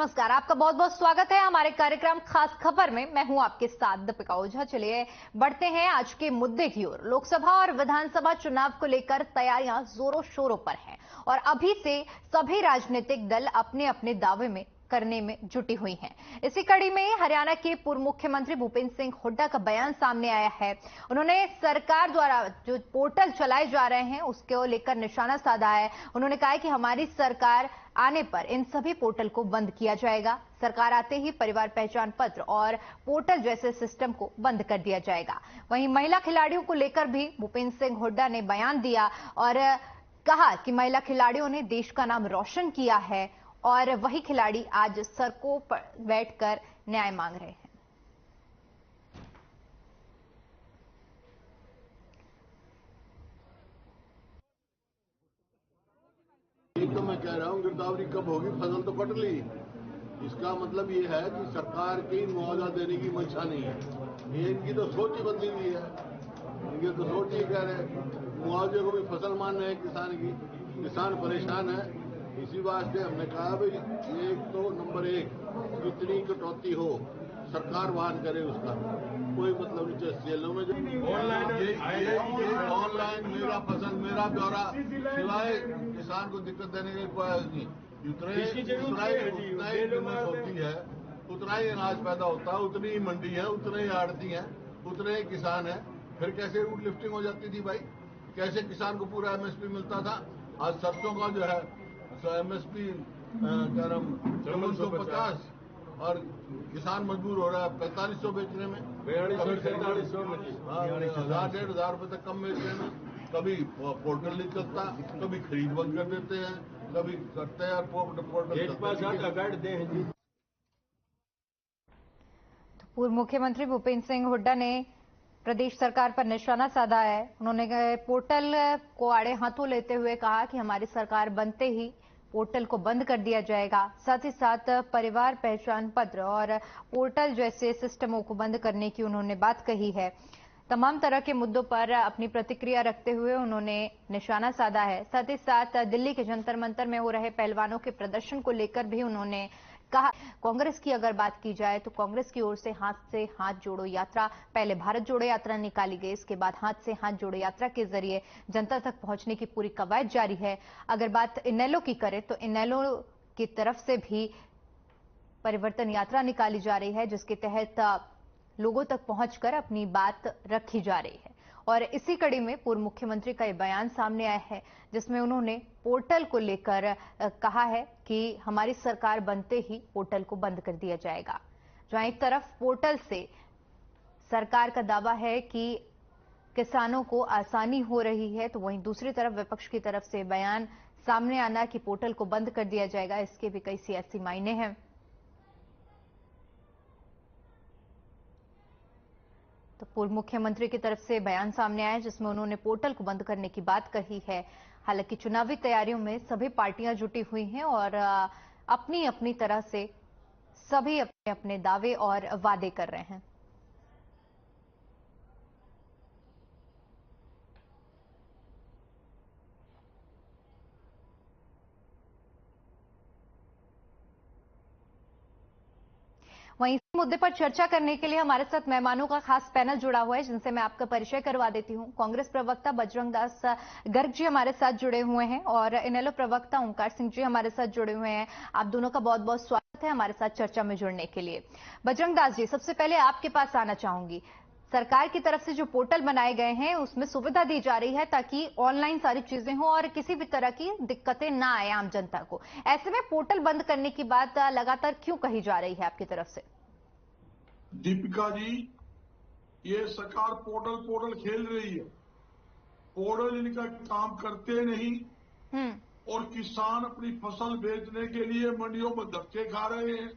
नमस्कार, आपका बहुत बहुत स्वागत है हमारे कार्यक्रम खास खबर में। मैं हूं आपके साथ दीपिका ओझा। चलिए बढ़ते हैं आज के मुद्दे की ओर। लोकसभा और विधानसभा चुनाव को लेकर तैयारियां जोरों शोरों पर हैं और अभी से सभी राजनीतिक दल अपने अपने दावे में करने में जुटी हुई हैं। इसी कड़ी में हरियाणा के पूर्व मुख्यमंत्री भूपेंद्र सिंह हुड्डा का बयान सामने आया है। उन्होंने सरकार द्वारा जो पोर्टल चलाए जा रहे हैं उसको लेकर निशाना साधा है। उन्होंने कहा है कि हमारी सरकार आने पर इन सभी पोर्टल को बंद किया जाएगा। सरकार आते ही परिवार पहचान पत्र और पोर्टल जैसे सिस्टम को बंद कर दिया जाएगा। वहीं महिला खिलाड़ियों को लेकर भी भूपेंद्र सिंह हुड्डा ने बयान दिया और कहा कि महिला खिलाड़ियों ने देश का नाम रोशन किया है और वही खिलाड़ी आज सड़कों पर बैठकर न्याय मांग रहे हैं। एक तो मैं कह रहा हूँ गिरदावरी कब होगी, फसल तो कट ली। इसका मतलब ये है कि सरकार की मुआवजा देने की मंशा नहीं है। ये इनकी तो सोच ही बदली हुई है। इनकी तो सोच ही कह रहे मुआवजे को भी फसल मान रहे हैं किसान की। किसान परेशान है। इसी वास्ते हमने कहा भाई एक तो नंबर एक जितनी कटौती हो सरकार वहन करे, उसका कोई मतलब नहीं। चाहे सेलों में ऑनलाइन मेरा फसल मेरा ब्यौरा, सिवाय किसान को दिक्कत देने की कोई नहीं। उतना ही कीमत होती है, उतना ही अनाज पैदा होता है, उतनी ही मंडी है, उतने ही आड़ती है, उतने ही किसान है। फिर कैसे रूट लिफ्टिंग हो जाती थी भाई? कैसे किसान को पूरा एमएसपी मिलता था? आज सरसों का जो है एमएसपी 5450 और किसान मजबूर हो रहा है 4500 बेचने में, 4200 1,500 रुपए तक कम बेचने में। कभी पोर्टल नहीं चलता, कभी खरीद बंद कर देते हैं, कभी करते हैं पोर्टल। पूर्व मुख्यमंत्री भूपेंद्र सिंह हुड्डा ने प्रदेश सरकार पर निशाना साधा है। उन्होंने पोर्टल को आड़े हाथों लेते हुए कहा कि हमारी सरकार बनते ही पोर्टल को बंद कर दिया जाएगा। साथ ही साथ परिवार पहचान पत्र और पोर्टल जैसे सिस्टमों को बंद करने की उन्होंने बात कही है। तमाम तरह के मुद्दों पर अपनी प्रतिक्रिया रखते हुए उन्होंने निशाना साधा है। साथ ही साथ दिल्ली के जंतर मंतर में हो रहे पहलवानों के प्रदर्शन को लेकर भी उन्होंने कहा। कांग्रेस की अगर बात की जाए तो कांग्रेस की ओर से हाथ जोड़ो यात्रा, पहले भारत जोड़ो यात्रा निकाली गई, इसके बाद हाथ से हाथ जोड़ो यात्रा के जरिए जनता तक पहुंचने की पूरी कवायद जारी है। अगर बात इनेलो की करें तो इनेलो की तरफ से भी परिवर्तन यात्रा निकाली जा रही है, जिसके तहत लोगों तक पहुंचकर अपनी बात रखी जा रही है। और इसी कड़ी में पूर्व मुख्यमंत्री का यह बयान सामने आया है, जिसमें उन्होंने पोर्टल को लेकर कहा है कि हमारी सरकार बनते ही पोर्टल को बंद कर दिया जाएगा। जहां एक तरफ पोर्टल से सरकार का दावा है कि किसानों को आसानी हो रही है, तो वहीं दूसरी तरफ विपक्ष की तरफ से बयान सामने आना कि पोर्टल को बंद कर दिया जाएगा, इसके भी कई सियासी मायने हैं। तो पूर्व मुख्यमंत्री की तरफ से बयान सामने आया जिसमें उन्होंने पोर्टल को बंद करने की बात कही है। हालांकि चुनावी तैयारियों में सभी पार्टियां जुटी हुई हैं और अपनी अपनी तरह से सभी अपने अपने दावे और वादे कर रहे हैं। वहीं इस मुद्दे पर चर्चा करने के लिए हमारे साथ मेहमानों का खास पैनल जुड़ा हुआ है, जिनसे मैं आपका परिचय करवा देती हूं। कांग्रेस प्रवक्ता बजरंग दास गर्ग जी हमारे साथ जुड़े हुए हैं और इनेलो प्रवक्ता ओंकार सिंह जी हमारे साथ जुड़े हुए हैं। आप दोनों का बहुत बहुत स्वागत है हमारे साथ चर्चा में जुड़ने के लिए। बजरंग दास जी, सबसे पहले आपके पास आना चाहूंगी। सरकार की तरफ से जो पोर्टल बनाए गए हैं उसमें सुविधा दी जा रही है ताकि ऑनलाइन सारी चीजें हो और किसी भी तरह की दिक्कतें ना आए आम जनता को। ऐसे में पोर्टल बंद करने की बात लगातार क्यों कही जा रही है आपकी तरफ से? दीपिका जी, ये सरकार पोर्टल खेल रही है। पोर्टल इनका काम करते नहीं और किसान अपनी फसल बेचने के लिए मंडियों में धक्के खा रहे हैं।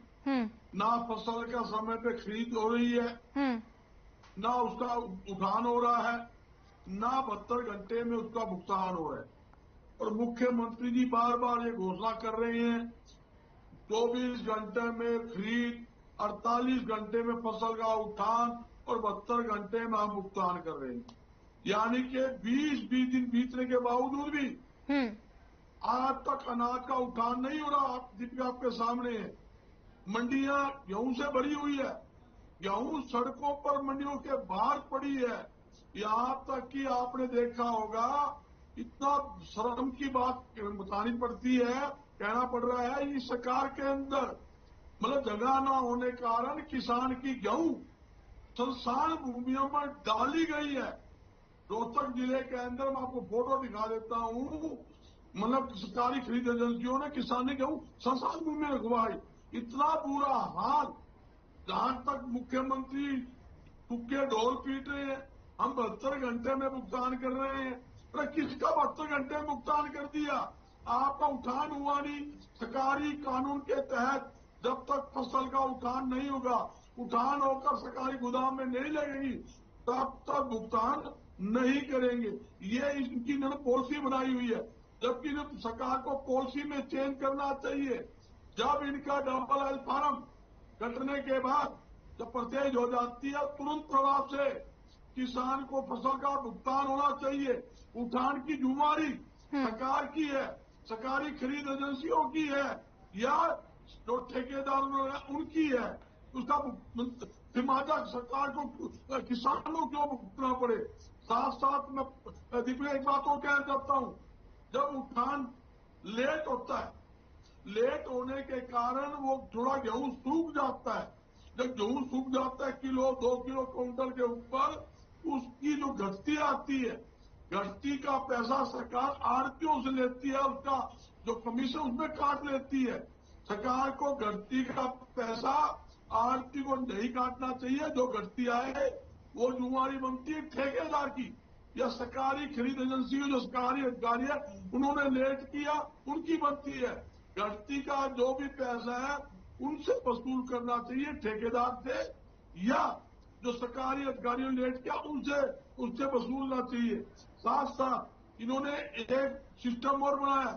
ना फसल का समय पे खरीद हो रही है, ना उसका उठान हो रहा है, ना 72 घंटे में उसका भुगतान हो रहा है। और मुख्यमंत्री जी बार बार ये घोषणा कर रहे हैं 24 घंटे में खरीद, 48 घंटे में फसल का उठान और 72 घंटे में हम भुगतान कर रहे हैं। यानी कि 20 दिन बीतने के बावजूद भी आज तक अनाज का उठान नहीं हो रहा। दीपिका आपके सामने है, मंडियां गेहूं से भरी हुई है, गेहूं सड़कों पर मंडियों के बाहर पड़ी है। यहां तक कि आपने देखा होगा, इतना शर्म की बात बतानी पड़ती है, कहना पड़ रहा है, इस सरकार के अंदर मतलब जगह ना होने के कारण किसान की गेहूं संसान भूमियों में डाली गई है। रोहतक जिले के अंदर मैं आपको फोटो दिखा देता हूं, मतलब सरकारी खरीद एजेंसियों ने किसान ने गेहूं संसान भूमि में रखवाई। इतना बुरा हाल, जहां तक मुख्यमंत्री तुक्के ढोल पीट रहे हैं, हम 72 घंटे में भुगतान कर रहे हैं। अरे किसका 72 घंटे में भुगतान कर दिया? आपका उठान हुआ नहीं। सरकारी कानून के तहत जब तक फसल का उठान नहीं होगा, उठान होकर सरकारी गोदाम में नहीं लगेगी, तब तक भुगतान नहीं करेंगे। ये इनकी इन्होंने पॉलिसी बनाई हुई है, जबकि सरकार को पॉलिसी में चेंज करना चाहिए। जब इनका डबल एल फार्म कटने के बाद जब परचेज हो जाती है, तुरंत प्रभाव से किसान को फसल का भुगतान होना चाहिए। उठान की जुम्मेवारी सरकार की है, सरकारी खरीद एजेंसियों की है, या जो ठेकेदार उनकी है। उसका लिहाजा सरकार को किसानों को भुगतना पड़े। साथ साथ मैं दीपिका एक बात और कहना चाहता हूं, जब उठान लेट होता है, लेट होने के कारण वो थोड़ा गेहूं सूख जाता है। जब गेहूं सूख जाता है, किलो 2 किलो क्विंटल के ऊपर, उसकी जो घटती आती है, घटती का पैसा सरकार आड़तियों से लेती है, उसका जो कमीशन उसमें काट लेती है। सरकार को घटती का पैसा आड़ती को नहीं काटना चाहिए। जो घटती आए वो जुम्मेवारी बनती है ठेकेदार की या सरकारी खरीद एजेंसी जो सरकारी अधिकारी है, उन्होंने लेट किया, उनकी बनती है। घटती का जो भी पैसा है उनसे वसूल करना चाहिए, ठेकेदार से, या जो सरकारी अधिकारियों ने लेट किया उनसे वसूलना चाहिए। साथ साथ इन्होंने एक सिस्टम और बनाया,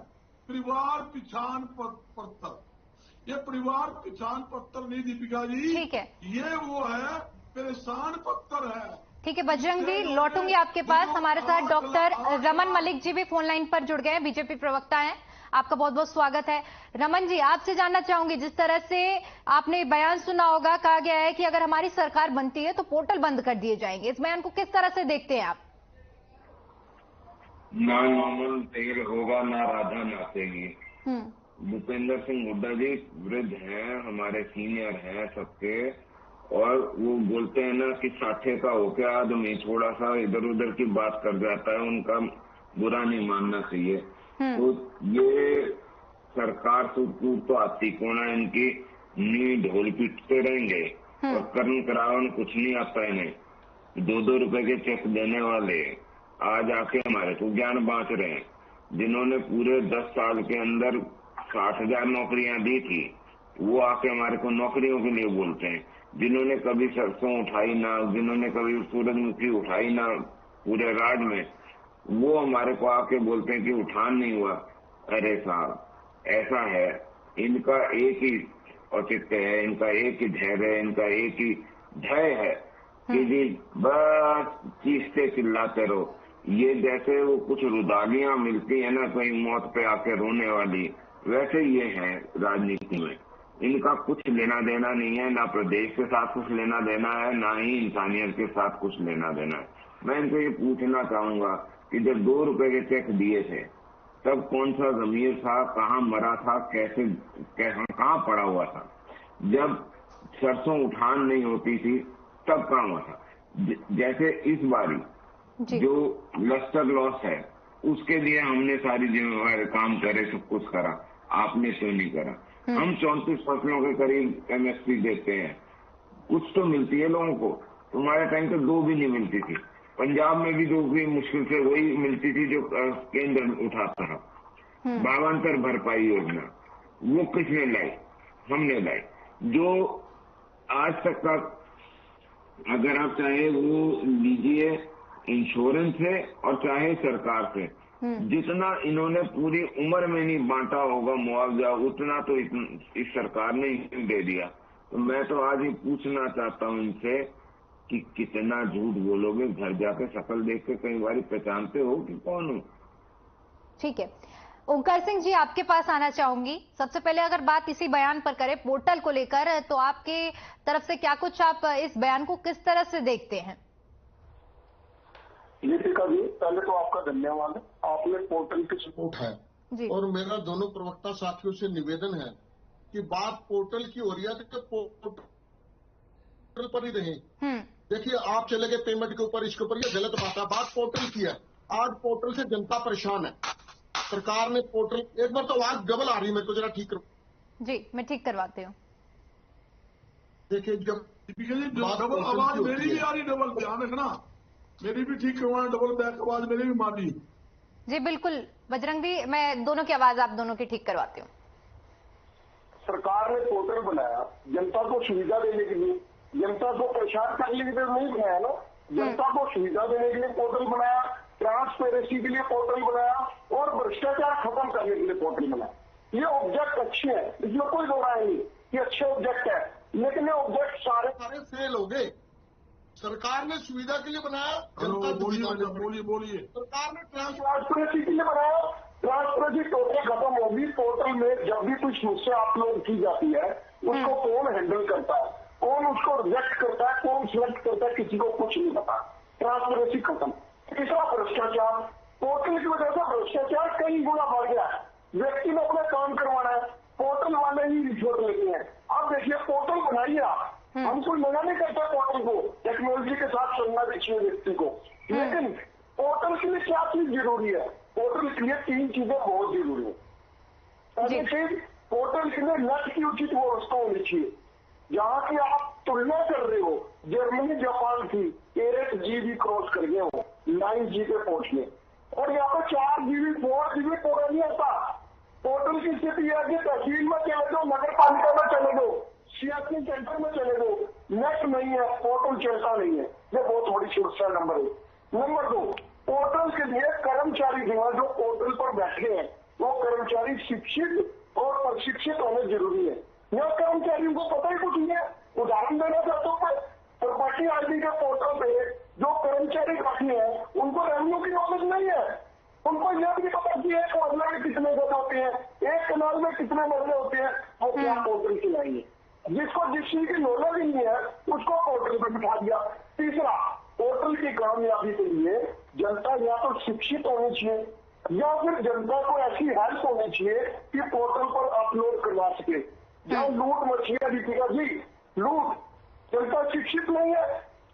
परिवार पिछान पत्थर। ये परिवार पिछान पत्थर नहीं दीपिका जी, ठीक है, ये वो है परेशान पत्थर है। ठीक है बजरंग जी, लौटूंगी आपके पास। हमारे साथ डॉक्टर रमन मलिक जी भी फोन लाइन पर जुड़ गए हैं, बीजेपी प्रवक्ता हैं। आपका बहुत बहुत स्वागत है। रमन जी, आपसे जानना चाहूंगी, जिस तरह से आपने बयान सुना होगा, कहा गया है कि अगर हमारी सरकार बनती है तो पोर्टल बंद कर दिए जाएंगे, इस बयान को किस तरह से देखते हैं आप? ना नॉर्मल तेल होगा, ना राधा नाचेगी। भूपेंद्र सिंह हुड्डा जी वृद्ध हैं, हमारे सीनियर हैं सबके, और वो बोलते हैं ना कि साठे का होके आदमी थोड़ा सा इधर उधर की बात कर जाता है, उनका बुरा नहीं मानना चाहिए। तो ये सरकार तो आती कौन है, इनकी नी ढोल पीटते रहेंगे और कर्म करावन कुछ नहीं आता इन्हें। 2-2 रुपए के चेक देने वाले आज आके हमारे को ज्ञान बांट रहे हैं। जिन्होंने पूरे 10 साल के अंदर 60,000 नौकरियां दी थी, वो आके हमारे को नौकरियों के लिए बोलते हैं। जिन्होंने कभी सरसों उठाई ना, जिन्होंने कभी सूरजमुखी उठाई ना पूरे राज्य में, वो हमारे को आके बोलते हैं कि उठान नहीं हुआ। अरे साहब, ऐसा है, इनका एक ही औचित्य है, इनका एक ही धैर्य है, इनका एक ही ध्येय है कि जी बस चीखते चिल्लाते रहो। ये जैसे वो कुछ रुदालियां मिलती है ना कहीं मौत पे आके रोने वाली, वैसे ये है राजनीति में। इनका कुछ लेना देना नहीं है, ना प्रदेश के साथ कुछ लेना देना है, ना ही इंसानियत के साथ कुछ लेना देना है। मैं इनको ये पूछना चाहूंगा कि जब 2 रुपए के चेक दिए थे, तब कौन सा जमीर था, कहाँ मरा था, कैसे कहाँ पड़ा हुआ था? जब सरसों उठान नहीं होती थी तब कहाँ हुआ था? जैसे इस बारी जो लस्टर लॉस है, उसके लिए हमने सारी जिम्मेवारी काम करे, सब कुछ करा, आपने क्यों नहीं करा? हम 34 फसलों के करीब एमएसपी देते हैं, कुछ तो मिलती है लोगों को। तुम्हारे टाइम तो 2 भी नहीं मिलती थी। पंजाब में भी 2 भी मुश्किल से वही मिलती थी जो केंद्र उठाता था। भावांतर भरपाई योजना वो किसने लाई? हमने लाई। जो आज तक का अगर आप चाहे वो लीजिए इंश्योरेंस से और चाहे सरकार से, जितना इन्होंने पूरी उम्र में नहीं बांटा होगा मुआवजा, उतना तो इस सरकार ने दे दिया। तो मैं तो आज ही पूछना चाहता हूं इनसे कि कितना झूठ बोलोगे? घर जाके शक्ल देख के कई बार पहचानते हो कि कौन हो? ठीक है, ओंकार सिंह जी, आपके पास आना चाहूंगी। सबसे पहले अगर बात इसी बयान पर करें पोर्टल को लेकर, तो आपके तरफ से क्या कुछ, आप इस बयान को किस तरह से देखते हैं? दीपिका जी, पहले तो आपका धन्यवाद। आपने पोर्टल की सपोर्ट है जी। और मेरा दोनों प्रवक्ता साथियों से निवेदन है कि बात पोर्टल की हो रही है तो पोर्टल पर ही रहे। देखिए, आप चले गए पेमेंट के ऊपर, इसके ऊपर, ये गलत बात है। बात पोर्टल की है। आज पोर्टल से जनता परेशान है। सरकार ने पोर्टल, एक बार तो आवाज डबल आ रही है, मेरे को जरा ठीक करो। जी, मैं ठीक करवाती हूँ। देखिए, जब डबल आवाज मेरी भी आ रही, डबल ध्यान रखना, मेरी भी ठीक करवाना, डबल बैक आवाज मेरी भी मारी। जी बिल्कुल बजरंग जी, मैं दोनों की आवाज आप दोनों की ठीक करवाती हूँ। सरकार ने पोर्टल बनाया जनता को सुविधा देने के लिए, जनता को परेशान करने के लिए नहीं बनाया ना। जनता को सुविधा देने के लिए पोर्टल बनाया, ट्रांसपेरेंसी के लिए पोर्टल बनाया और भ्रष्टाचार खत्म करने के लिए पोर्टल बनाया। ये ऑब्जेक्ट अच्छे हैं, इसमें कोई दो राय नहीं कि अच्छे ऑब्जेक्ट है, लेकिन ये ऑब्जेक्ट सारे फेल हो गए। सरकार ने सुविधा के लिए बनाया, जनता बोलिए सरकार ने ट्रांसपेरेंसी के लिए बनाया, ट्रांसपेरेंसी टोटल खत्म होगी। पोर्टल में जब भी कोई समस्या अपलोड की जाती है, उसको कौन हैंडल करता है, कौन उसको रिजेक्ट करता है, कौन सिलेक्ट करता है, किसी को कुछ नहीं पता। ट्रांसपेरेंसी खत्म। तीसरा, भ्रष्टाचार। पोर्टल की वजह से भ्रष्टाचार कई गुना बढ़ गया है। व्यक्ति ने अपना काम करवाना है, पोर्टल वाले ही रिश्वत लेते हैं। अब देखिए, पोर्टल बनाइए आप, हम कोई मना नहीं करते पोर्टल को, टेक्नोलॉजी के साथ चलना चाहिए व्यक्ति को, लेकिन पोर्टल के लिए क्या चीज जरूरी है? पोर्टल के लिए 3 चीजें बहुत जरूरी है। पहली चीज, पोर्टल के लिए नेट की उचित व्यवस्था होनी चाहिए। जहां की आप तुलना कर रहे हो, जर्मनी जापान की 8 GB क्रॉस कर गए हो 9G पे पहुंचने, और यहाँ पर 4 GB 4 GB पूरा नहीं आता। पोर्टल की स्थिति है कि तहसील में चले दो, नगर पालिका में चले दो, सीएससी सेंटर में चले दो, नेट नहीं है, पोर्टल चलता नहीं है। ये बहुत बड़ी समस्या नंबर 1। नंबर 2, पोर्टल के लिए कर्मचारी जो पोर्टल पर बैठे हैं, वो कर्मचारी शिक्षित और प्रशिक्षित होने जरूरी है। यह कर्मचारियों को पता ही कुछ नहीं है। उदाहरण देना चाहता हूँ, प्रॉपर्टी आईडी के पोर्टल पे जो कर्मचारी बैठे हैं, उनको रेवेन्यू की नॉलेज नहीं है। उनको यह भी पता कि एक मरले में कितने गज होते हैं, एक कनाल में कितने मरले होते हैं, वो क्या पोर्टल चलाएंगे। जिसको जिस चीज की नॉलेज ही नहीं है, उसको पोर्टल पर बिठा दिया। तीसरा, पोर्टल की कामयाबी के लिए जनता या तो शिक्षित होनी चाहिए, या फिर जनता को ऐसी हेल्प होनी चाहिए कि पोर्टल पर अपलोड करवा सके। जहाँ लूट मची है दीपिका जी, लूट, जनता शिक्षित नहीं है।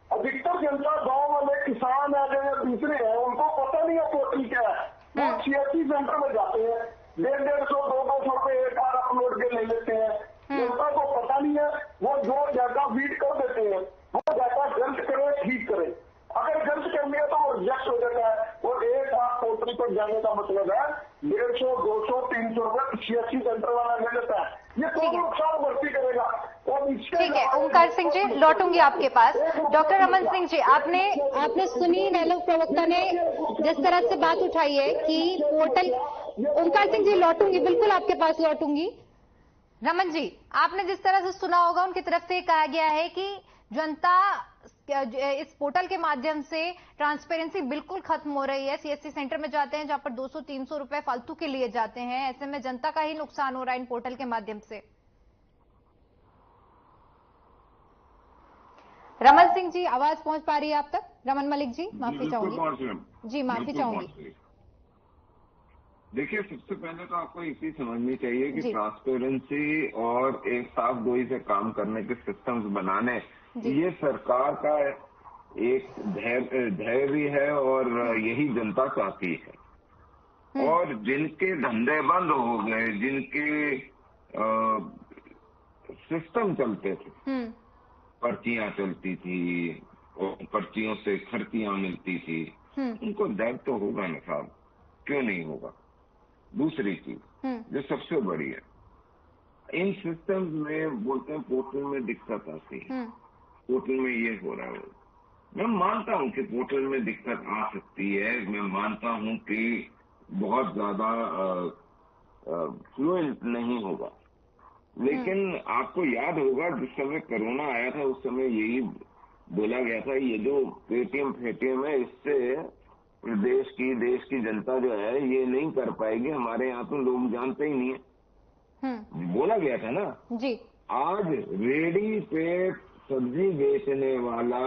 अधिकतर जनता गांव वाले किसान है या दूसरे हैं, उनको पता नहीं है पोर्टल क्या है। वो सीएससी सेंटर में जाते हैं, 150-200 रुपए एक बार अपलोड के ले लेते हैं। जनता को पता नहीं है, वो जो डाटा फीड कर देते हैं, वो डाटा गलत करे ठीक करे। अगर गलत कर लिया तो वो रिजेक्ट हो जाता है, और एक बार पोर्टल पर जाने का मतलब है 150, 200, 300 रुपए सीएससी सेंटर वाला ले लेता है। ये कौन नुकसान भर्ती करेगा? और ठीक है ओंकार सिंह जी, लौटूंगी आपके पास। डॉक्टर रमन सिंह जी, आपने सुनी नैलो प्रवक्ता ने जिस तरह से बात उठाई है कि पोर्टल, ओंकार सिंह जी लौटूंगी, बिल्कुल आपके पास लौटूंगी। रमन जी, आपने जिस तरह से सुना होगा, उनकी तरफ से कहा गया है कि जनता इस पोर्टल के माध्यम से ट्रांसपेरेंसी बिल्कुल खत्म हो रही है। सीएससी सेंटर में जाते हैं जहां पर 200-300 रुपए फालतू के लिए जाते हैं, ऐसे में जनता का ही नुकसान हो रहा है इन पोर्टल के माध्यम से। रमन सिंह जी, आवाज पहुंच पा रही है आप तक? रमन मलिक जी, माफी चाहूंगी जी, माफी चाहूंगी। देखिए, सबसे पहले तो आपको इसी समझनी चाहिए कि ट्रांसपेरेंसी और एक साफ गोई से काम करने के सिस्टम्स बनाने, ये सरकार का एक धैर्य है और यही जनता चाहती है। और जिनके धंधे बंद हो गए, जिनके सिस्टम चलते थे, पर्चियां चलती थी और पर्चियों से खर्चियां मिलती थी, उनको दर्द तो होगा ना साहब, क्यों नहीं होगा। दूसरी चीज जो सबसे बड़ी है, इन सिस्टम्स में बोलते हैं पोर्टल में दिक्कत आती है, पोर्टल में ये हो रहा है। मैं मानता हूं कि पोर्टल में दिक्कत आ सकती है, मैं मानता हूं कि बहुत ज्यादा फ्लुएंट नहीं होगा, लेकिन आपको याद होगा जिस समय कोरोना आया था उस समय यही बोला गया था, ये जो पेटीएम है इससे देश की जनता जो है ये नहीं कर पाएगी। हमारे यहाँ तो लोग जानते ही नहीं है। बोला गया था ना जी। आज रेडी पे सब्जी बेचने वाला,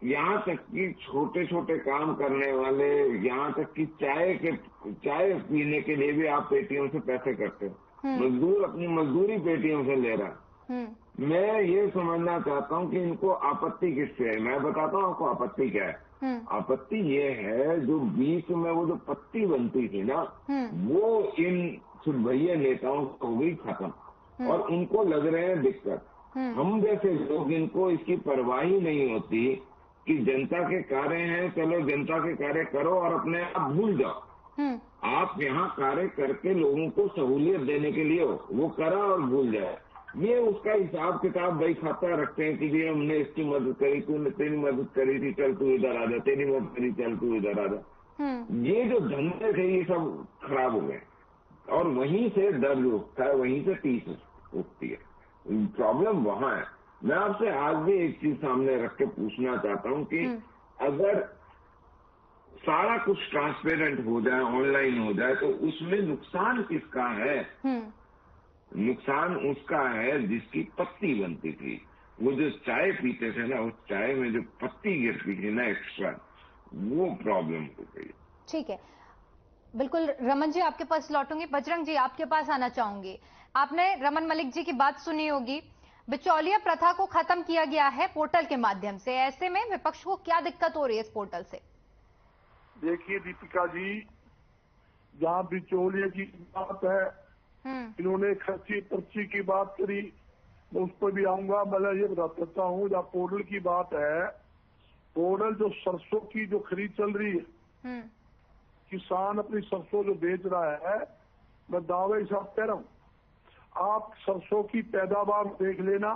यहाँ तक कि छोटे छोटे काम करने वाले, यहाँ तक कि चाय पीने के लिए भी आप पेटीएम से पैसे करते हो। मजदूर अपनी मजदूरी पेटीएम से ले रहा। मैं ये समझना चाहता हूँ कि इनको आपत्ति किससे है। मैं बताता हूँ आपको आपत्ति क्या है। आपत्ति ये है जो बीच में वो जो पत्ती बनती थी ना, वो इन सुरभैया नेताओं को हो गई खत्म और उनको लग रहे हैं दिक्कत। हम जैसे लोग, इनको इसकी परवाह ही नहीं होती कि जनता के कार्य हैं, चलो जनता के कार्य करो और अपने आप भूल जाओ। आप यहाँ कार्य करके लोगों को सहूलियत देने के लिए हो, वो करा और भूल जाए। ये उसका हिसाब किताब भाई खाता रखते हैं कि ये हमने इसकी मदद करी, तूने तेरी मदद करी थी, चल तू इधर आ जा, तेरी मदद करी, चल तू इधर आ जा। ये जो धंधे थे ये सब खराब हो गए और वहीं से दर्द उठता है, वहीं से टीस उठती है। प्रॉब्लम वहां है। मैं आपसे आज भी एक चीज सामने रख के पूछना चाहता हूँ कि अगर सारा कुछ ट्रांसपेरेंट हो जाए, ऑनलाइन हो जाए, तो उसमें नुकसान किसका है? नुकसान उसका है जिसकी पत्ती बनती थी। वो जो चाय पीते थे ना, उस चाय में जो पत्ती गिरती थी ना एक्स्ट्रा, वो प्रॉब्लम हो गई। ठीक है, बिल्कुल रमन जी आपके पास लौटूंगी। बजरंग जी आपके पास आना चाहूंगी। आपने रमन मलिक जी की बात सुनी होगी। बिचौलिया प्रथा को खत्म किया गया है पोर्टल के माध्यम से। ऐसे में विपक्ष को क्या दिक्कत हो रही है इस पोर्टल से? देखिए दीपिका जी, जहाँ बिचौलिया की बात है, इन्होंने खर्ची पर्ची की बात करी, मैं उस पर भी आऊंगा। मैं ये बता देता हूँ, जहाँ पोर्टल की बात है, पोर्टल जो सरसों की जो खरीद चल रही है, किसान अपनी सरसों जो बेच रहा है, मैं दावे हिसाब कह रहा हूँ, आप सरसों की पैदावार देख लेना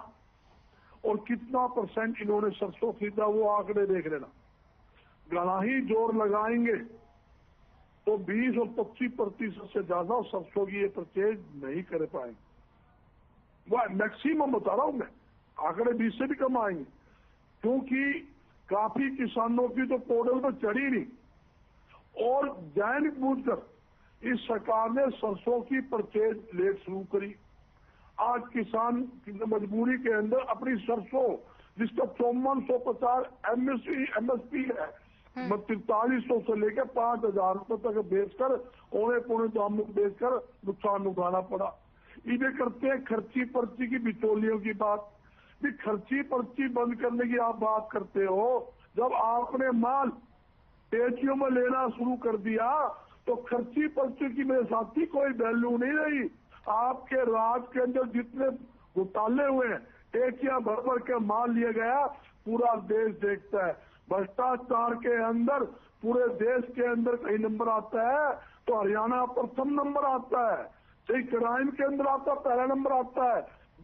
और कितना % इन्होंने सरसों खरीदा वो आंकड़े देख लेना। घना ही जोर लगाएंगे तो 20 और 25% से ज्यादा सरसों की ये परचेज नहीं कर पाएंगे। वह मैक्सिमम बता रहा हूं मैं, आंकड़े 20 से भी कम आएंगे, क्योंकि काफी किसानों की तो पोर्टल पर चढ़ी नहीं और जान बूझकर इस सरकार ने सरसों की परचेज लेट शुरू करी। आज किसान की मजबूरी के अंदर अपनी सरसों जिसका 5450 MSP है, 4300 से लेकर 5000 रुपए तक बेचकर पौने दाम में बेचकर नुकसान उठाना पड़ा। इन्हें करते हैं खर्ची पर्ची की बिचौलियों की बात। भी खर्ची पर्ची बंद करने की आप बात करते हो, जब आपने माल पेटियों में लेना शुरू कर दिया तो खर्ची पर्ची की मेरे साथी कोई वैल्यू नहीं रही। आपके राज के अंदर जितने घोटाले हुए हैं, टेकियां भर भर के माल लिया गया, पूरा देश देखता है। भ्रष्टाचार के अंदर पूरे देश के अंदर कई नंबर आता है तो हरियाणा प्रथम नंबर आता है, सही क्राइम के अंदर आता पहला नंबर आता है,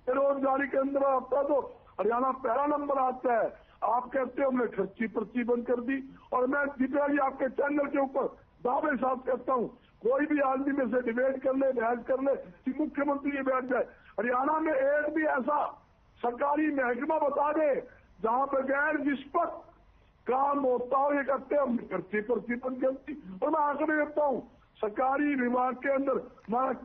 बेरोजगारी के अंदर आता है तो हरियाणा पहला नंबर आता है। आप कहते हो हमने खर्ची पर्ची बंद कर दी, और मैं दिव्या जी आपके चैनल के ऊपर दावे साथ कहता हूँ, कोई भी आदमी में से डिबेट कर ले, बहस कर ले कि मुख्यमंत्री ये बैठ जाए, हरियाणा में एक भी ऐसा सरकारी महकमा बता दे जहां बगैर निष्पक्ष काम होता हो, ये करते हैं हमने खर्ची पर्ची बंद कर दी। और मैं आंकड़े देता हूँ, सरकारी विभाग के अंदर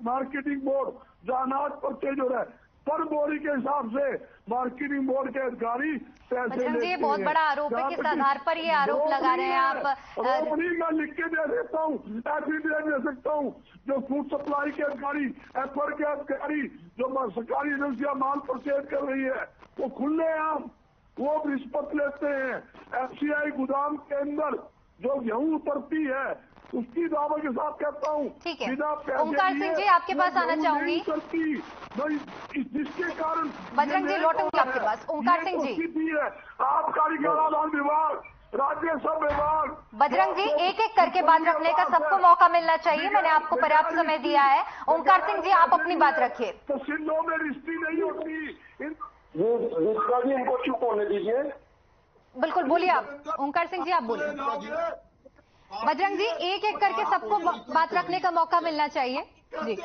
मार्केटिंग बोर्ड जहाँ अनाज परचेज हो रहा है, पर बोरी के हिसाब से मार्केटिंग बोर्ड के अधिकारी पैसे लेते हैं। बहुत बड़ा आरोप है, किस आधार पर ये आरोप लगा रहे हैं आप? मैं लिख के दे देता हूँ, एफिडेविट दे सकता हूँ। जो फूड सप्लाई के अधिकारी, एफर के अधिकारी, जो सरकारी एजेंसियां माल परचेज कर रही है, वो खुले आम वो रिश्वत लेते हैं। FCI गोदाम के अंदर जो गेहूं उतरती है उसकी दावे के साथ कहता हूँ, ठीक है। ओंकार सिंह जी आपके पास आना चाहूंगी, जिसके कारण बजरंग जी लौटूंगी आपके पास। ओंकार सिंह जी, आबकारी कालाधान विभाग, राजस्व विभाग, बजरंग जी एक एक करके बात रखने का सबको मौका मिलना चाहिए, मैंने आपको पर्याप्त समय दिया है। ओंकार सिंह जी आप अपनी बात रखिए। तहसीलों में रिश्ती नहीं होती, जी इनको चुप होने दीजिए। बिल्कुल बोलिए आप, ओंकार सिंह जी आप बोलिए। बजरंग जी एक एक करके सबको बात रखने का मौका मिलना चाहिए जी।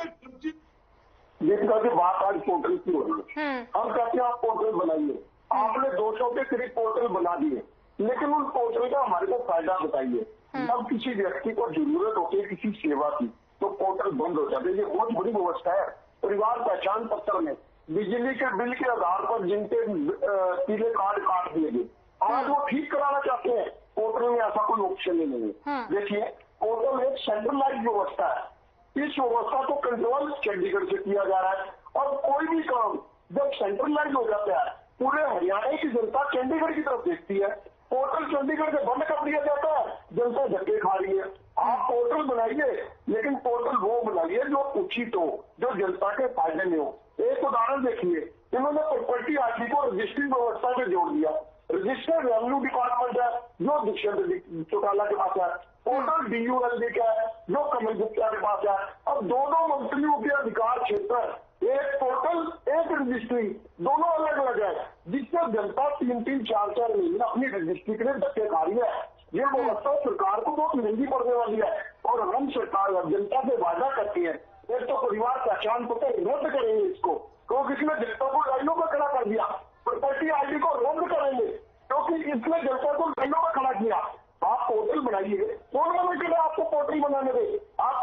जिनका की बात आज पोर्टल की हो रही है, हम कहते हैं आप पोर्टल बनाइए। आपने 200 के करीब पोर्टल बना दिए, लेकिन उन पोर्टल का हमारे को फायदा बताइए। जब किसी व्यक्ति को जरूरत होती है किसी सेवा की तो पोर्टल बंद हो जाते हैं। ये बहुत बड़ी व्यवस्था है। परिवार पहचान पत्र में बिजली के बिल के आधार पर जिनके पीले कार्ड काट दिए गए, आज वो ठीक कराना चाहते हैं, पोर्टल में ऐसा कोई ऑप्शन ही नहीं है। देखिए, पोर्टल एक सेंट्रलाइज व्यवस्था है। इस व्यवस्था को कंट्रोल चंडीगढ़ से किया जा रहा है और कोई भी काम जब सेंट्रलाइज हो जाता है पूरे हरियाणा की जनता चंडीगढ़ की तरफ देखती है। पोर्टल चंडीगढ़ से बंद कर दिया जाता है, जनता धक्के खा रही है। आप पोर्टल बनाइए, लेकिन पोर्टल वो बनाइए जो उचित हो, जो जनता के फायदे में हो। एक उदाहरण देखिए, इन्होंने प्रॉपर्टी आईडी को रजिस्ट्री व्यवस्था में जोड़ दिया। रजिस्टर्ड रेवेन्यू डिपार्टमेंट है जो दुष्यंत चौटाला के पास है, पोर्टल DULD का है जो कमल गुप्ता के पास है। अब दोनों मंत्रियों के अधिकार क्षेत्र, एक पोर्टल एक रजिस्ट्री, दोनों अलग अलग है, जिससे जनता 3-3, 4-4 महीने अपनी रजिस्ट्री के लिए धक्के खा रही है। ये व्यवस्था सरकार को बहुत महंगी पड़ने वाली है और हम सरकार जनता से वादा करती है एक तो परिवार पहचान पत्र रद्द करेंगे इसको, क्योंकि इसने जनता को लाइनों पर खड़ा कर दिया। प्रॉपर्टी आईडी को रद्द करेंगे क्योंकि इसने जनता को लाइनों पर खड़ा किया। आप पोर्टल बनाइए, कौन मना करे आपको पोर्टल बनाने दे? आप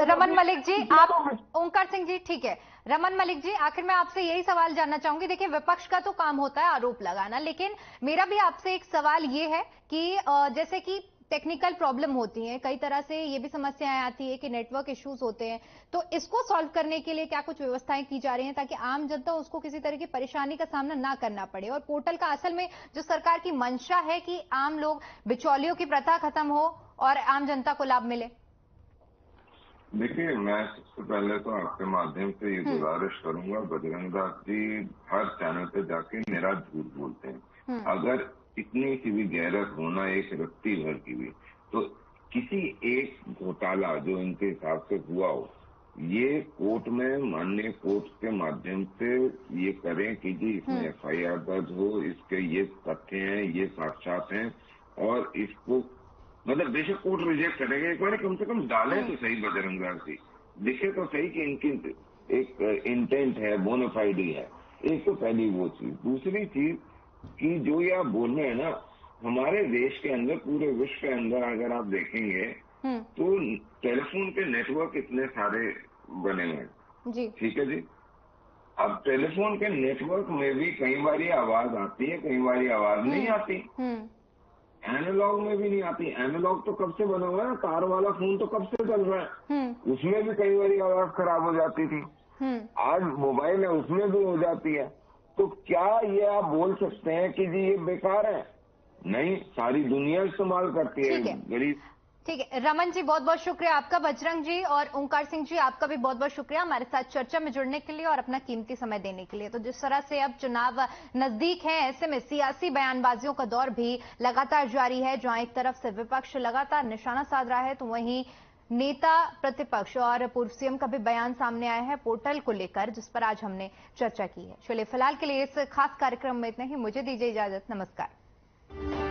रमन मलिक जी, आप ओंकार सिंह जी, ठीक है। रमन मलिक जी, आखिर मैं आपसे यही सवाल जानना चाहूंगी। देखिए, विपक्ष का तो काम होता है आरोप लगाना, लेकिन मेरा भी आपसे एक सवाल ये है कि जैसे कि टेक्निकल प्रॉब्लम होती है, कई तरह से ये भी समस्याएं आती है कि नेटवर्क इश्यूज होते हैं, तो इसको सॉल्व करने के लिए क्या कुछ व्यवस्थाएं की जा रही हैं ताकि आम जनता उसको किसी तरह की परेशानी का सामना ना करना पड़े? और पोर्टल का असल में जो सरकार की मंशा है कि आम लोग बिचौलियों की प्रथा खत्म हो और आम जनता को लाभ मिले। देखिए, मैं सबसे पहले तो आपके माध्यम से ये गुजारिश करूंगा, बजरंग दास जी हर चैनल पे जाके मेरा झूठ बोलते हैं। अगर इतनी सी भी गैरत होना एक रत्ती भर की भी, तो किसी एक घोटाला जो इनके हिसाब से हुआ हो, ये कोर्ट में माननीय कोर्ट के माध्यम से ये करें कि जी इसमें FIR दर्ज हो, इसके ये तथ्य हैं, ये साक्षात हैं, और इसको मतलब बेशक कोर्ट रिजेक्ट करेगा, एक बार कम से कम डालें तो सही बजरंग दास जी, दिखे तो सही कि इनकी एक इंटेंट है, बोनाफाइडी है। एक तो पहली वो चीज। दूसरी चीज कि जो ये आप बोल रहे हैं ना, हमारे देश के अंदर, पूरे विश्व के अंदर अगर आप देखेंगे तो टेलीफोन के नेटवर्क इतने सारे बने हुए हैं, ठीक है जी। अब टेलीफोन के नेटवर्क में भी कई बार आवाज आती है, कई बार आवाज नहीं आती। एनालॉग में भी नहीं आती। एनालॉग तो कब से बना हुआ है, तार वाला फोन तो कब से चल रहा है, उसमें भी कई बार आवाज खराब हो जाती थी। आज मोबाइल है, उसमें भी हो जाती है। तो क्या ये आप बोल सकते हैं कि जी ये बेकार है? नहीं, सारी दुनिया इस्तेमाल करती है गरीब। ठीक है, रमन जी बहुत बहुत शुक्रिया आपका। बजरंग जी और ओंकार सिंह जी, आपका भी बहुत बहुत शुक्रिया हमारे साथ चर्चा में जुड़ने के लिए और अपना कीमती समय देने के लिए। तो जिस तरह से अब चुनाव नजदीक है, ऐसे में सियासी बयानबाजियों का दौर भी लगातार जारी है। जहां एक तरफ से विपक्ष लगातार निशाना साध रहा है, तो वहीं नेता प्रतिपक्ष और पूर्व सीएम का भी बयान सामने आया है पोर्टल को लेकर, जिस पर आज हमने चर्चा की है। चलिए, फिलहाल के लिए इस खास कार्यक्रम में इतना ही। मुझे दीजिए इजाजत। नमस्कार।